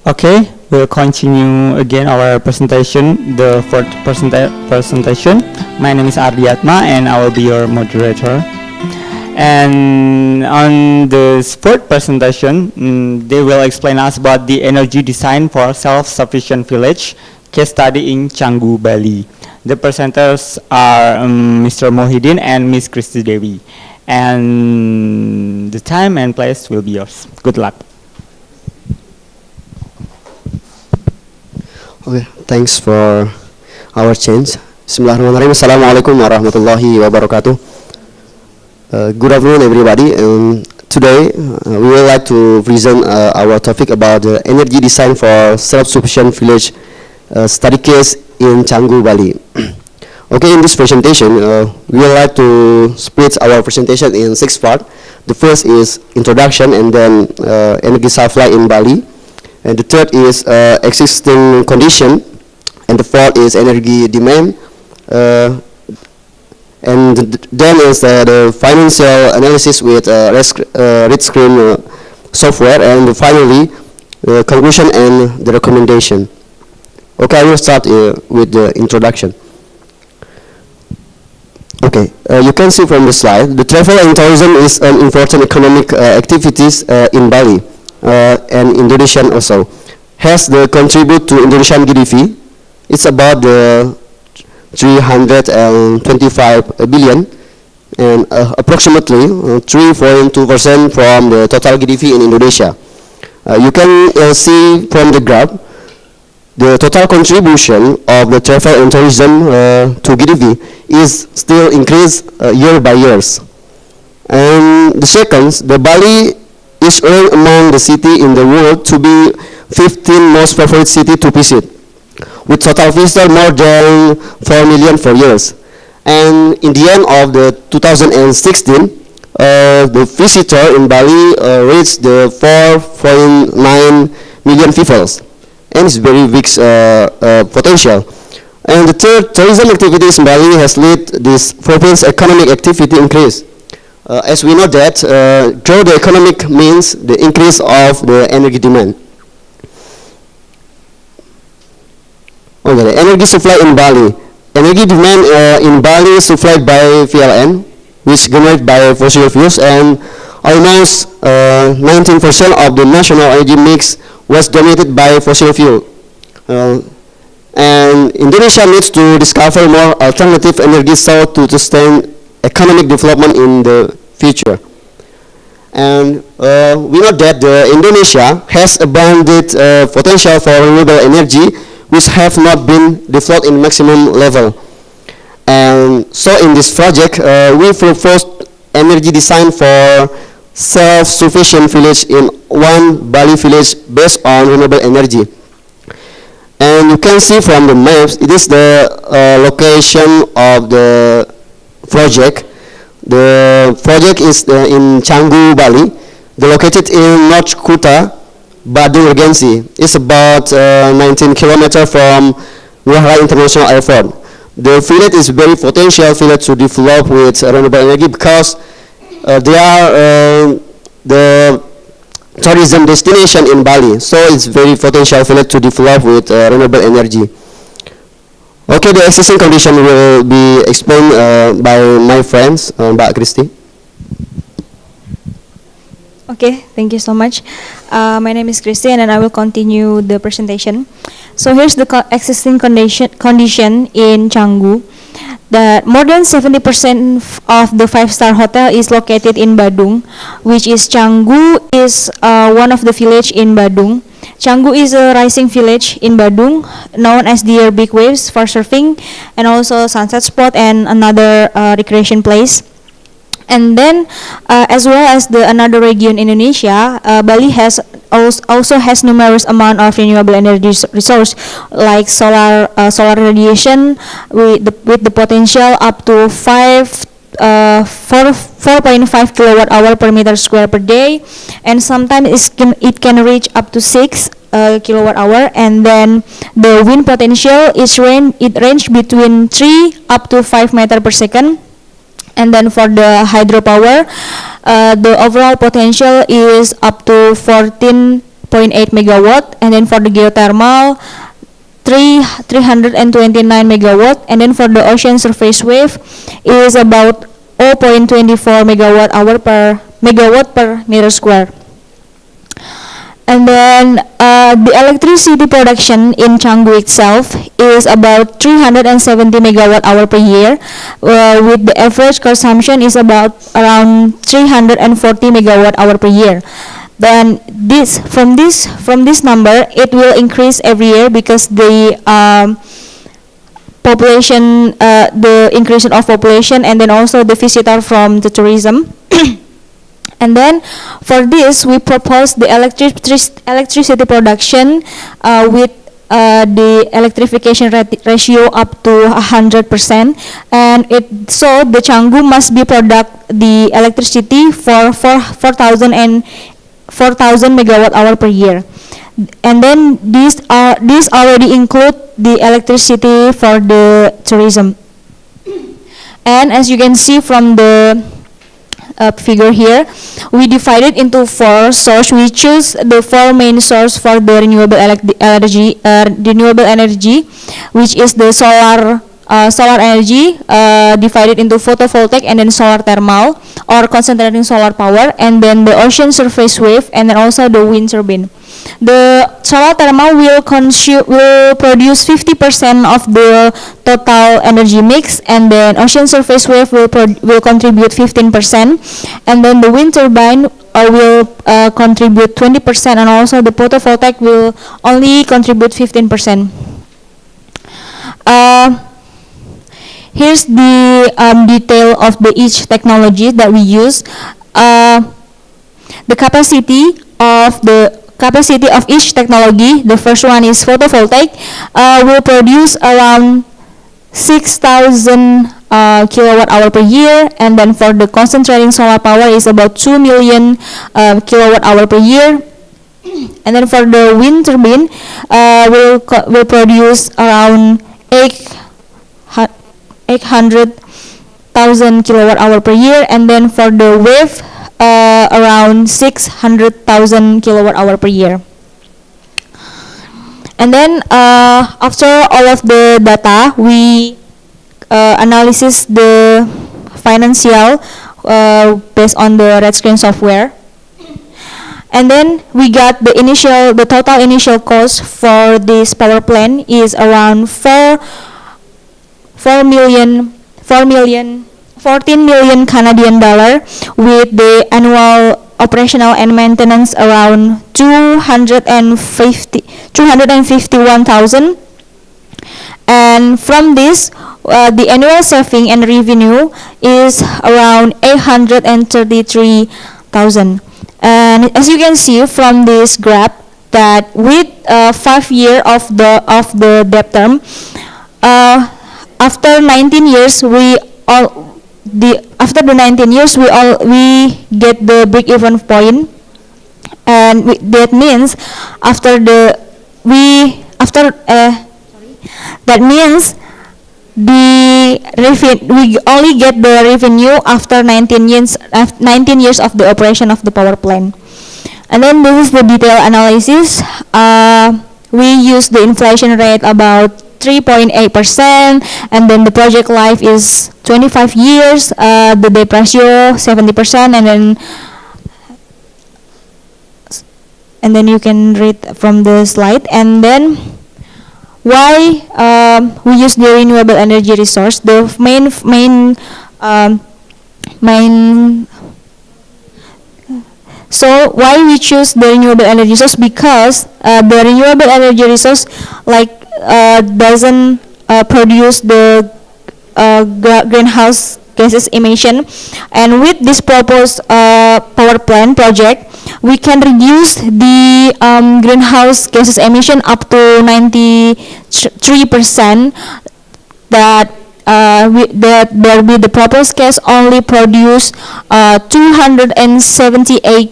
Okay, we'll continue again our presentation, the fourth presentation. My name is Ardiatma and I will be your moderator. And on this fourth presentation, they will explain us about the energy design for self-sufficient village, case study in Canggu, Bali. The presenters are Mr. Mohidin and Miss Kristi Dewi. And the time and place will be yours. Good luck. Okay, thanks for our change. Bismillahirrahmanirrahim. Assalamualaikum warahmatullahi wabarakatuh. Good afternoon, everybody. Today, we would like to present our topic about energy design for self-sufficient village study case in Canggu, Bali. Okay, in this presentation, we would like to split our presentation in 6 parts. The first is introduction, and then energy supply in Bali. And the third is existing condition, and the fourth is energy demand, and then is the financial analysis with red screen software, and finally conclusion and the recommendation. Okay, I will start with the introduction. Okay, you can see from the slide, the travel and tourism is an important economic activities in Bali. And Indonesian also has the contribute to Indonesian GDP. It's about the 325 billion and approximately 3.2% from the total GDP in Indonesia. You can see from the graph the total contribution of the travel and tourism to GDP is still increased year by years. And the second, the Bali is ranked among the city in the world to be 15 most favorite city to visit, with total visitor more than 4 million for years. And in the end of the 2016, the visitor in Bali reached the 4.9 million people, and it's very big potential. And the third, tourism activities in Bali has led this province economic activity increase. As we know that grow the economic means the increase of the energy demand. Okay, the energy supply in Bali. Energy demand in Bali is supplied by PLN, which generated by fossil fuels, and almost 19% of the national energy mix was dominated by fossil fuel. And Indonesia needs to discover more alternative energy sources to sustain economic development in the future. And we know that Indonesia has abundant potential for renewable energy which have not been developed in maximum level. And so in this project we proposed energy design for self-sufficient village in one Bali village based on renewable energy. And you can see from the maps, it is the location of the project. The project is in Canggu, Bali. They're located in North Kuta, Badung Regency. It's about 19 kilometers from Ngurah Rai International Airport. The village is very potential village to develop with renewable energy because they are the tourism destination in Bali. So it's very potential village to develop with renewable energy. Okay, the existing condition will be explained by my friends, Mbak Kristi. Okay, thank you so much. My name is Kristi, and I will continue the presentation. So here's the existing condition in Canggu. That more than 70% of the 5-star hotel is located in Badung, which is Canggu is one of the village in Badung. Canggu is a rising village in Badung, known as their big waves for surfing, and also sunset spot and another recreation place. And then, as well as the another region in Indonesia, Bali has also has numerous amount of renewable energy resource like solar radiation with the potential up to 4.5 kilowatt hour per meter square per day, and sometimes it can reach up to 6 kilowatt hour. And then the wind potential range between 3 up to 5 meter per second. And then for the hydropower, the overall potential is up to 14.8 megawatt, and then for the geothermal 329 megawatt, and then for the ocean surface wave is about 0.24 megawatt per meter square. And then the electricity production in Canggu itself is about 370 megawatt hour per year, with the average consumption is about around 340 megawatt hour per year. Then from this number, it will increase every year because the population, the increase of population, and then also the visitor from the tourism. And then for this, we propose the electricity production with the electrification ratio up to 100%, and so the Canggu must be product the electricity for 4,000 megawatt hour per year. And then these already include the electricity for the tourism. And as you can see from the figure here, we divide it into 4 sources. We choose the 4 main source for the renewable energy, which is the solar energy, divided into photovoltaic and then solar thermal, or concentrating solar power, and then the ocean surface wave, and then also the wind turbine. The solar thermal will produce 50% of the total energy mix, and then ocean surface wave will contribute 15%, and then the wind turbine will contribute 20%, and also the photovoltaic will only contribute 15%. Here's the detail of each technology that we use. The capacity of each technology, the first one is photovoltaic, will produce around 6,000 kilowatt hour per year, and then for the concentrating solar power is about 2 million kilowatt hour per year, and then for the wind turbine will produce around 800,000 kilowatt hour per year, and then for the wave around 600,000 kilowatt hour per year. And then after all of the data, we analysis the financial based on the red screen software, and then we got the total initial cost for this power plant is around 14 million Canadian dollar, with the annual operational and maintenance around 251,000. And from this, the annual saving and revenue is around 833,000. And as you can see from this graph, that with 5 years of the debt term, after 19 years, we get the break-even point, and that means we only get the revenue after 19 years of the operation of the power plant. And then this is the detailed analysis. We use the inflation rate about 3.8%, and then the project life is 25 years, the debt ratio 70%, and then you can read from the slide. And then why we use the renewable energy resource? The main so why we choose the renewable energy resource? Because the renewable energy resource doesn't produce the greenhouse gases emission, and with this proposed power plant project, we can reduce the greenhouse gases emission up to 93%. That there be the proposed case only produce 278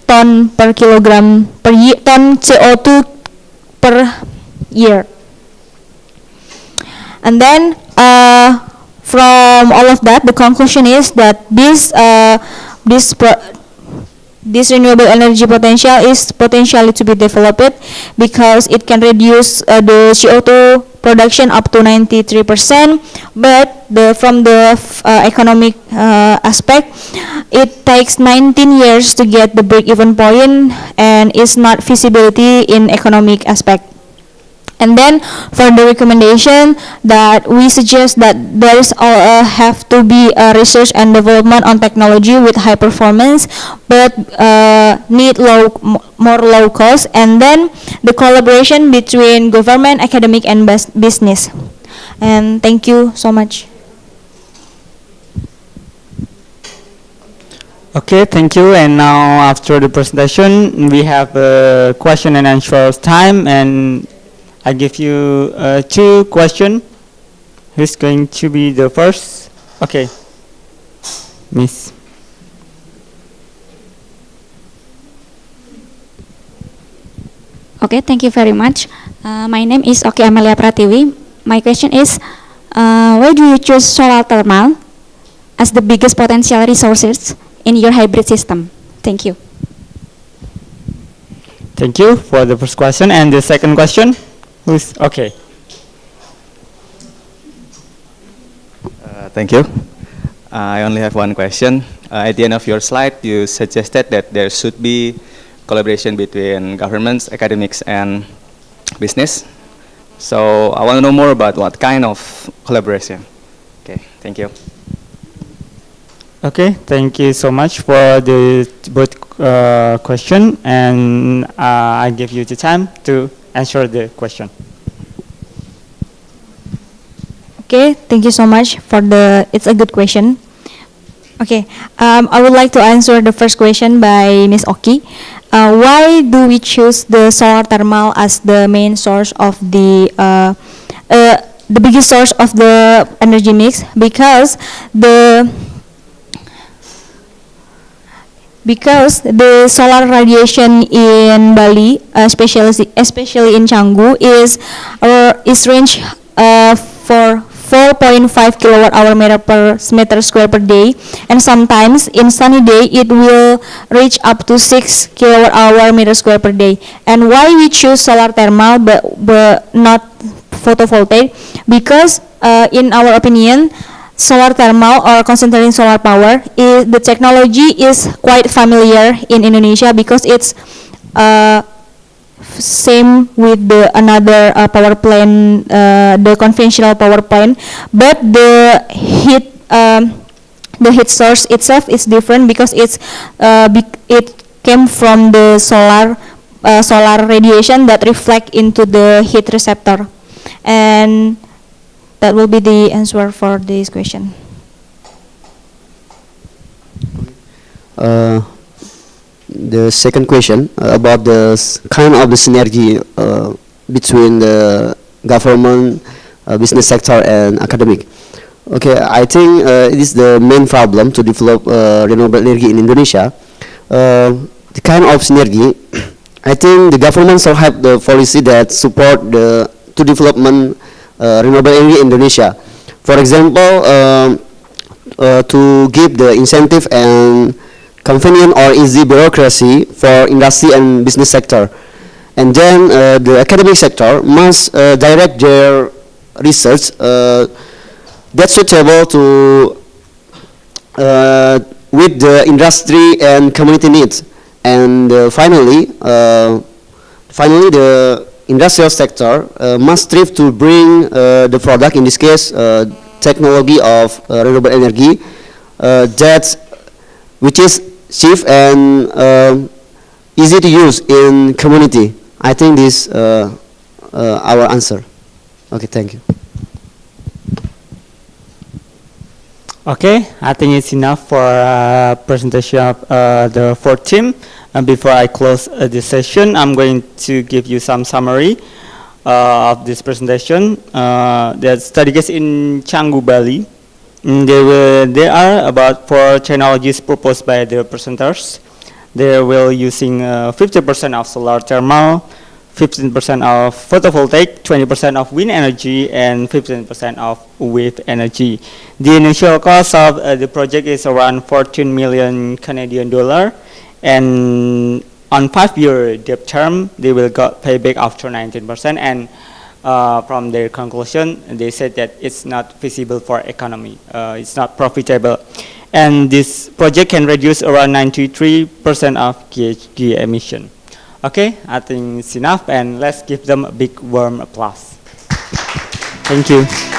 ton per kilogram per year, ton CO2 per year. And then from all of that, the conclusion is that this this this renewable energy potential is potentially to be developed because it can reduce the CO2 production up to 93%, but from the economic aspect, it takes 19 years to get the break-even point and is not feasibility in economic aspect. And then for the recommendation that we suggest that there is have to be a research and development on technology with high performance, but need more low cost, and then the collaboration between government, academic, and business. And thank you so much. Okay, thank you. And now after the presentation, we have a question and answer time, and I give you 2 questions. Who's going to be the first? Okay, Miss. Okay, thank you very much. My name is Oki Amelia Pratiwi. My question is, why do you choose solar thermal as the biggest potential resources in your hybrid system? Thank you. Thank you for the first question. And the second question? Who's okay? Thank you. I only have one question. At the end of your slide, you suggested that there should be collaboration between governments, academics, and business. So I want to know more about what kind of collaboration. Okay, thank you. Okay, thank you so much for the both question, and I give you the time to answer the question. Okay, thank you so much for it's a good question. Okay, I would like to answer the first question by Ms. Oki. Why do we choose the solar thermal as the main source of the biggest source of the energy mix? Because the solar radiation in Bali, especially in Canggu, is range for 4.5 kilowatt hour meter square per day, and sometimes in sunny day it will reach up to 6 kilowatt hour meter square per day. And why we choose solar thermal but not photovoltaic? Because in our opinion, solar thermal or concentrating solar power, the technology is quite familiar in Indonesia because it's same with the another power plant, the conventional power plant, but the heat source itself is different because it came from the solar radiation that reflect into the heat receptor. And that will be the answer for this question. The second question about the kind of the synergy between the government, business sector, and academic. Okay, I think it is the main problem to develop renewable energy in Indonesia. The kind of synergy, I think the government should have the policy that support the to development renewable energy in Indonesia. For example, to give the incentive and convenient or easy bureaucracy for industry and business sector. And then the academic sector must direct their research that's suitable to with the industry and community needs. And finally, the industrial sector must strive to bring the product, in this case, technology of renewable energy, which is cheap and easy to use in community. I think this our answer. Okay, thank you. Okay, I think it's enough for presentation of the fourth team. And before I close this session, I'm going to give you some summary of this presentation. The study case in Canggu, Bali. There are about 4 technologies proposed by the presenters. They will using 50% of solar thermal, 15% of photovoltaic, 20% of wind energy, and 15% of wave energy. The initial cost of the project is around 14 million Canadian dollar, and on 5-year debt term, they will got payback after 19%. And from their conclusion, they said that it's not feasible for economy. It's not profitable. And this project can reduce around 93% of GHG emission. Okay, I think it's enough, and let's give them a big warm applause. Thank you.